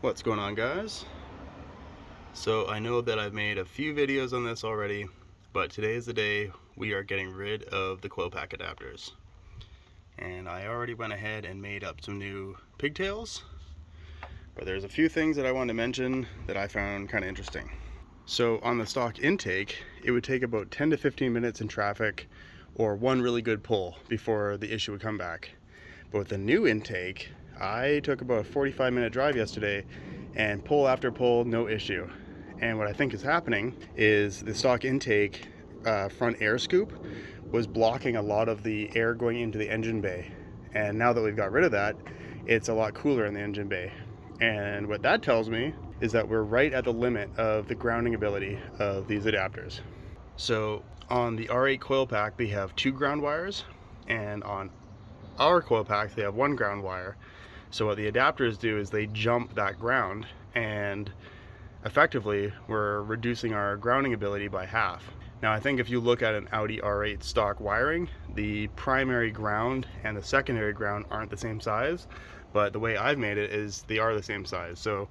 What's going on, guys? So I know that I've made a few videos on this already, but today is the day we are getting rid of the Coilpack adapters. And I already went ahead and made up some new pigtails, but there's a few things that I wanted to mention that I found kind of interesting. So on the stock intake, it would take about 10 to 15 minutes in traffic or one really good pull before the issue would come back. But with the new intake, I took about a 45-minute drive yesterday and pull after pull, no issue. And what I think is happening is the stock intake front air scoop was blocking a lot of the air going into the engine bay. And now that we've got rid of that, it's a lot cooler in the engine bay. And what that tells me is that we're right at the limit of the grounding ability of these adapters. So on the R8 Coilpack, they have 2 ground wires, and on our Coilpacks, they have 1 ground wire. So what the adapters do is they jump that ground, and effectively we're reducing our grounding ability by half. Now I think if you look at an Audi R8 stock wiring, the primary ground and the secondary ground aren't the same size, but the way I've made it is they are the same size. So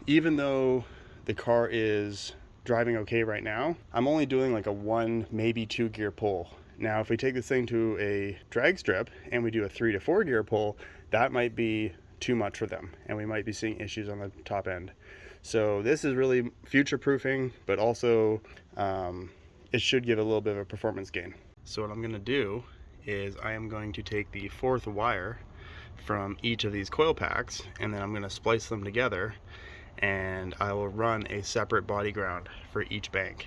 even though the car is driving okay right now, I'm only doing like a 1, maybe 2 gear pull. Now if we take this thing to a drag strip and we do a 3 to 4 gear pull, that might be too much for them and we might be seeing issues on the top end. So this is really future proofing, but also it should give a little bit of a performance gain. So what I'm going to do is I am going to take the 4th wire from each of these Coilpacks, and then I'm going to splice them together, and I will run a separate body ground for each bank.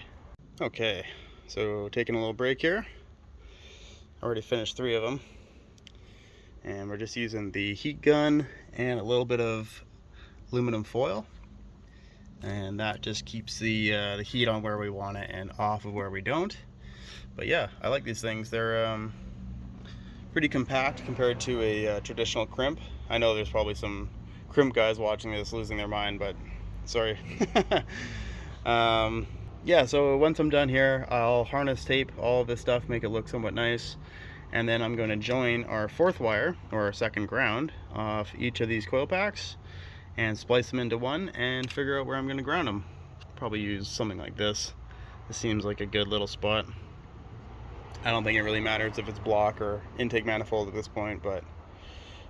Okay, so taking a little break here. Already finished 3 of them, and we're just using the heat gun and a little bit of aluminum foil, and that just keeps the heat on where we want it and off of where we don't. But yeah, I like these things. They're pretty compact compared to a traditional crimp. I know there's probably some crimp guys watching this losing their mind, but sorry. Yeah, so once I'm done here, I'll harness tape all of this stuff, make it look somewhat nice, and then I'm going to join our 4th wire, or our 2nd ground, off each of these Coilpacks and splice them into one and figure out where I'm going to ground them. Probably use something like this. This seems like a good little spot. I don't think it really matters if it's block or intake manifold at this point, but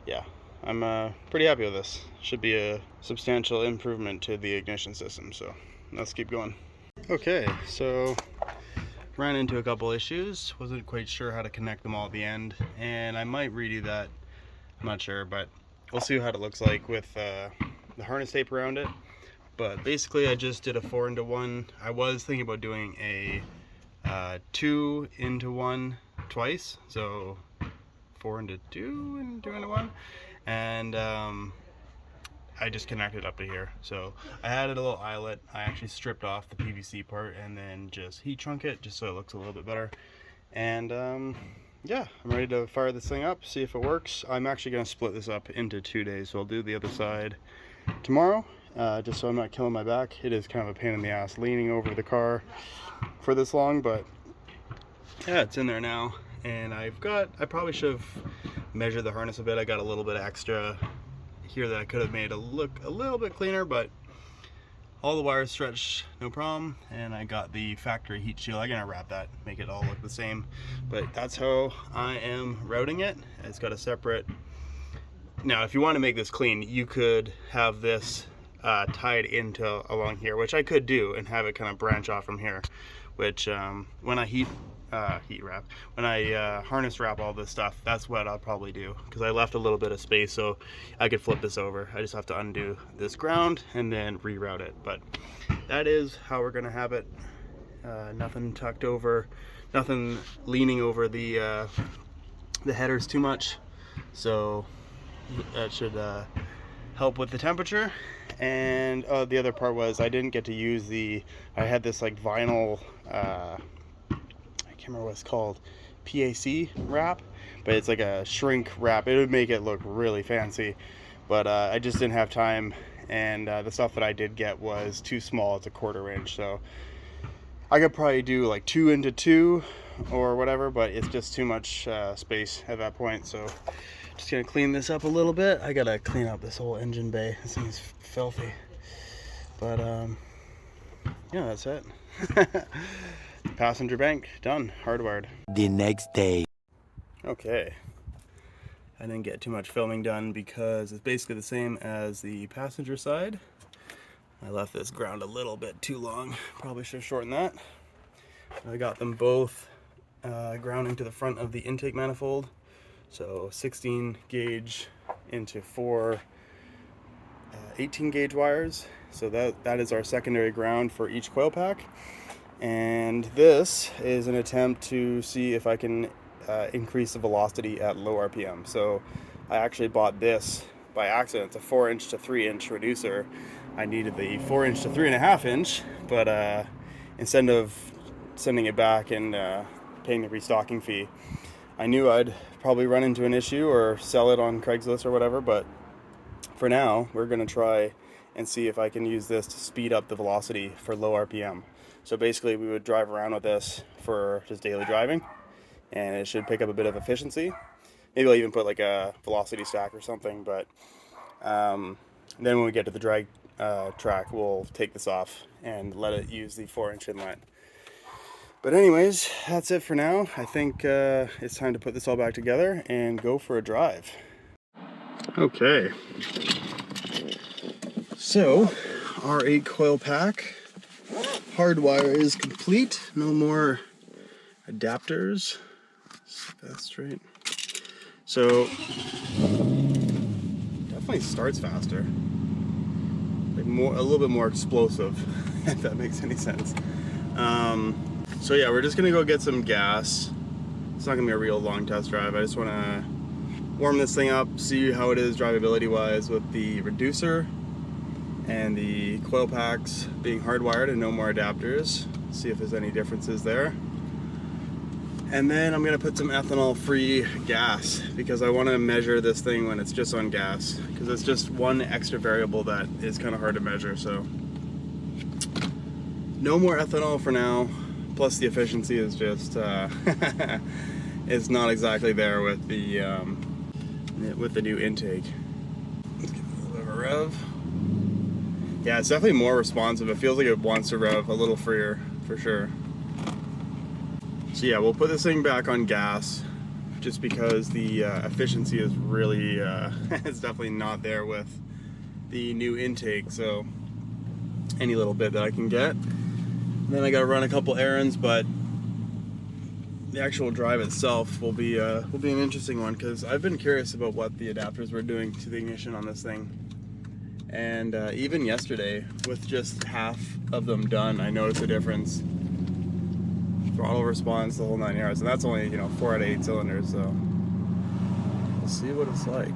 yeah, I'm pretty happy with this. Should be a substantial improvement to the ignition system, so let's keep going. Okay, so ran into a couple issues, wasn't quite sure how to connect them all at the end, and I might redo that, I'm not sure, but we'll see how it looks like with the harness tape around it. But basically I just did a 4-into-1. I was thinking about doing a 2-into-1 twice, so 4-into-2 and 2-into-1, and I just connected up to here. So I added a little eyelet. I actually stripped off the PVC part and then just heat shrunk it just so it looks a little bit better. And yeah, I'm ready to fire this thing up, see if it works. I'm actually going to split this up into 2 days, so I'll do the other side tomorrow, just so I'm not killing my back. It is kind of a pain in the ass leaning over the car for this long, but yeah, it's in there now. And I probably should have measured the harness a bit. I got a little bit extra here that I could have made it look a little bit cleaner, but all the wires stretch no problem, and I got the factory heat shield. I'm gonna wrap that, make it all look the same, but that's how I am routing it. It's got a separate. Now if you want to make this clean, you could have this tied into along here, which I could do, and have it kind of branch off from here, which when I when I harness wrap all this stuff, that's what I'll probably do, because I left a little bit of space so I could flip this over. I just have to undo this ground and then reroute it, but that is how we're gonna have it. Nothing tucked over, nothing leaning over the headers too much, so that should help with the temperature. And the other part was I didn't get to use I had this like vinyl, I can't remember what it's called, PAC wrap, but it's like a shrink wrap. It would make it look really fancy, but I just didn't have time, and the stuff that I did get was too small. It's a 1/4 inch, so I could probably do like 2-into-2 or whatever, but it's just too much space at that point. So Just gonna clean this up a little bit. I gotta clean up this whole engine bay. This thing is filthy. But yeah, that's it. Passenger bank done, hardwired. The next day. Okay. I didn't get too much filming done because it's basically the same as the passenger side. I left this ground a little bit too long. Probably should have shortened that. I got them both grounding to the front of the intake manifold. So 16 gauge into 4 18 gauge wires. So that is our secondary ground for each coil pack. And this is an attempt to see if I can increase the velocity at low RPM. So I actually bought this by accident. It's a 4-inch to 3-inch reducer. I needed the 4-inch to 3.5 inch, but instead of sending it back and paying the restocking fee, I knew I'd probably run into an issue or sell it on Craigslist or whatever. But for now, we're gonna try and see if I can use this to speed up the velocity for low RPM. So basically we would drive around with this for just daily driving, and it should pick up a bit of efficiency. Maybe I'll even put like a velocity stack or something, but then when we get to the drag track, we'll take this off and let it use the 4-inch inlet. But anyways, that's it for now. I think it's time to put this all back together and go for a drive. Okay. So, our 8 coil pack hardwire is complete. No more adapters. Set that straight. So, definitely starts faster. Like a little bit more explosive, if that makes any sense. So yeah, we're just gonna go get some gas. It's not gonna be a real long test drive. I just wanna warm this thing up, see how it is drivability wise with the reducer and the coil packs being hardwired and no more adapters. See if there's any differences there. And then I'm gonna put some ethanol free gas because I wanna measure this thing when it's just on gas, because it's just one extra variable that is kind of hard to measure. So no more ethanol for now. Plus the efficiency is just it's not exactly there with the new intake. Let's give it a little bit of a rev. Yeah, it's definitely more responsive. It feels like it wants to rev a little freer for sure. So yeah, we'll put this thing back on gas just because the efficiency is really it's definitely not there with the new intake. So any little bit that I can get. And then I got to run a couple errands, but the actual drive itself will be an interesting one because I've been curious about what the adapters were doing to the ignition on this thing. And even yesterday, with just half of them done, I noticed a difference. Throttle response, the whole 9 yards, and that's only 4 out of 8 cylinders. So we'll see what it's like.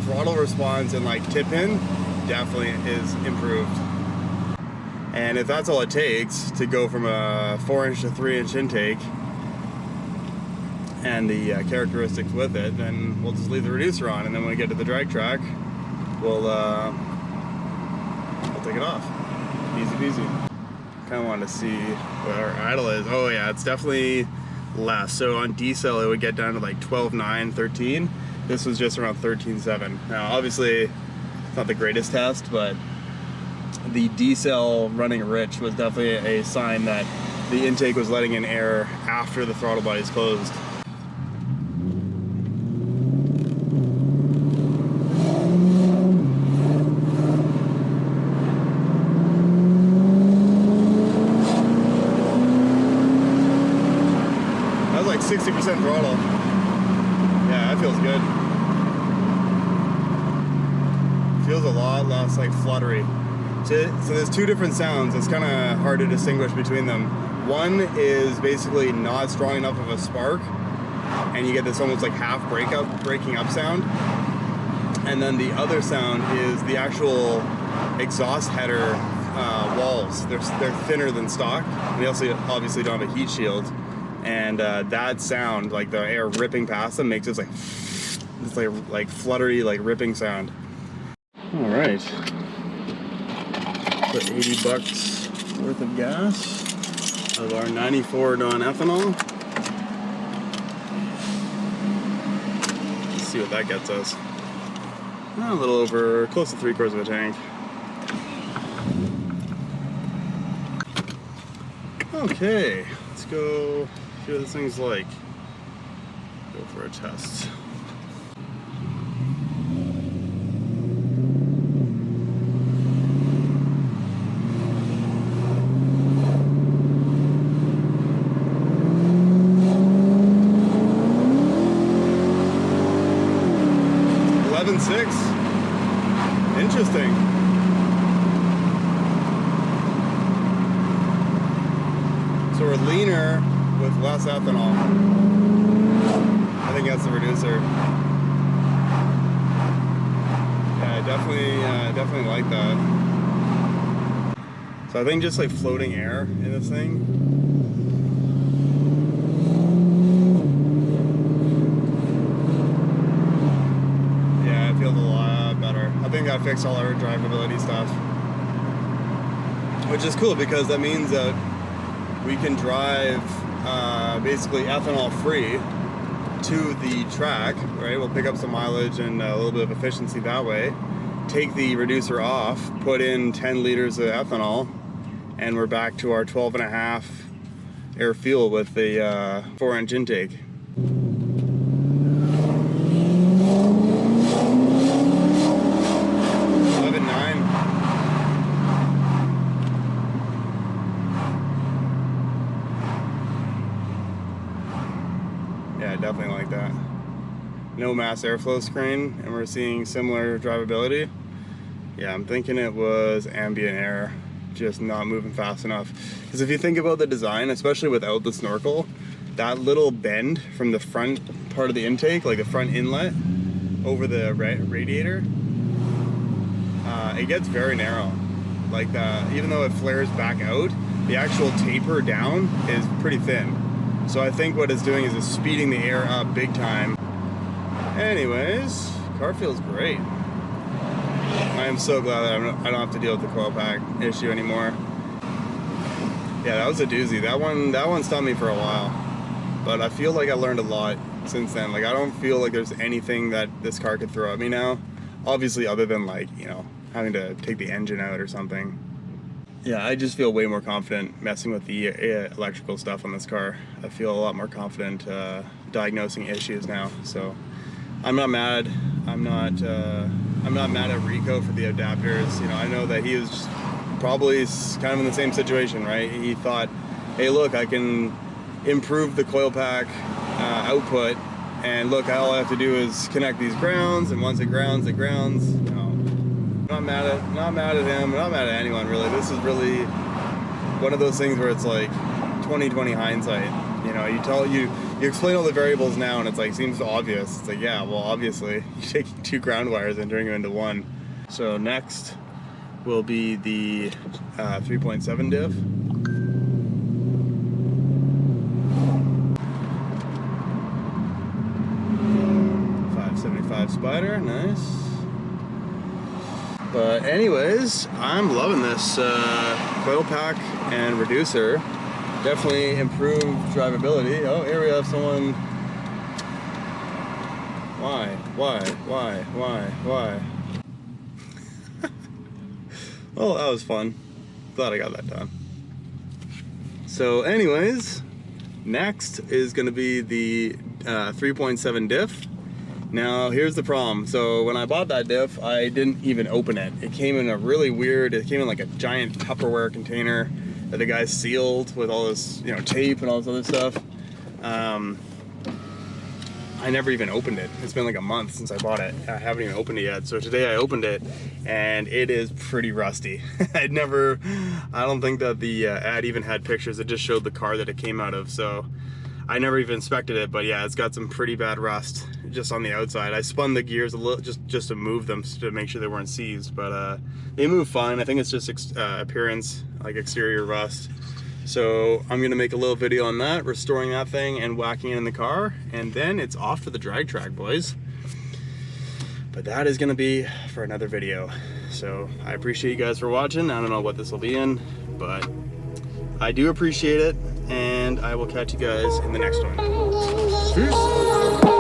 Throttle response and like tip in definitely is improved. And if that's all it takes to go from a 4-inch to 3-inch intake and the characteristics with it, then we'll just leave the reducer on, and then when we get to the drag track, we'll take it off. Easy peasy. Kind of wanted to see what our idle is. Oh yeah, it's definitely less. So on diesel, it would get down to like 12.9, 13. This was just around 13.7. Now obviously, it's not the greatest test, but the diesel running rich was definitely a sign that the intake was letting in air after the throttle body is closed. That was like 60% throttle. Yeah, that feels good. Feels a lot less like fluttery. So there's two different sounds. It's kind of hard to distinguish between them. One is basically not strong enough of a spark, and you get this almost like half breaking up sound. And then the other sound is the actual exhaust header walls. They're thinner than stock. And they also obviously don't have a heat shield. And that sound, like the air ripping past them, makes this like fluttery, like ripping sound. All right. Put $80 worth of gas of our 94 non-ethanol. Let's see see what that gets us. A little over, close to 3/4 of a tank. Okay, let's go see what this thing's like. Go for a test. Interesting. So we're leaner with less ethanol. I think that's the reducer. Yeah, definitely like that. So I think just like floating air in this thing. Yeah, it feels a lot better. I think I fixed all our drivability stuff, which is cool because that means that we can drive basically ethanol free to the track, right? We'll pick up some mileage and a little bit of efficiency that way. Take the reducer off, put in 10 liters of ethanol, and we're back to our 12.5 air fuel with the 4-inch intake. Yeah, definitely like that. No mass airflow screen, and we're seeing similar drivability. Yeah, I'm thinking it was ambient air, just not moving fast enough. Because if you think about the design, especially without the snorkel, that little bend from the front part of the intake, like the front inlet, over the radiator, it gets very narrow. Like even though it flares back out, the actual taper down is pretty thin. So I think what it's doing is it's speeding the air up big time. Anyways, car feels great. I am so glad that I don't have to deal with the coil pack issue anymore. Yeah, that was a doozy. That one stumped me for a while, but I feel like I learned a lot since then. Like I don't feel like there's anything that this car could throw at me now. Obviously, other than like, you know, having to take the engine out or something. Yeah, I just feel way more confident messing with the electrical stuff on this car. I feel a lot more confident diagnosing issues now. So I'm not mad. I'm not mad at Rico for the adapters. You know, I know that he was probably kind of in the same situation, right? He thought, hey, look, I can improve the coil pack output, and look, all I have to do is connect these grounds, and once it grounds, it grounds. You know, not mad at him, not mad at anyone really. This is really one of those things where it's like 20/20 hindsight. You know, you explain all the variables now and it's like seems obvious. It's like, yeah, well, obviously you're taking 2 ground wires and turning them into 1. So next will be the 3.7 diff. 575 Spider, nice. But anyways, I'm loving this coil pack and reducer. Definitely improved drivability. Oh, here we have someone. Why? Well, that was fun. Glad I got that done. So anyways, next is going to be the 3.7 diff. Now here's the problem. So when I bought that diff, I didn't even open it. It came in a really weird, it came in like a giant Tupperware container that the guy sealed with all this, you know, tape and all this other stuff. I never even opened it. It's been like a month since I bought it. I haven't even opened it yet. So today I opened it and it is pretty rusty. I don't think that the ad even had pictures. It just showed the car that it came out of. So I never even inspected it, but yeah, it's got some pretty bad rust just on the outside. I spun the gears a little just to move them to make sure they weren't seized, but they move fine. I think it's just appearance, like exterior rust. So I'm gonna make a little video on that, restoring that thing and whacking it in the car, and then it's off to the drag track, boys. But that is gonna be for another video. So I appreciate you guys for watching. I don't know what this will be in, but I do appreciate it, and I will catch you guys in the next one. Peace.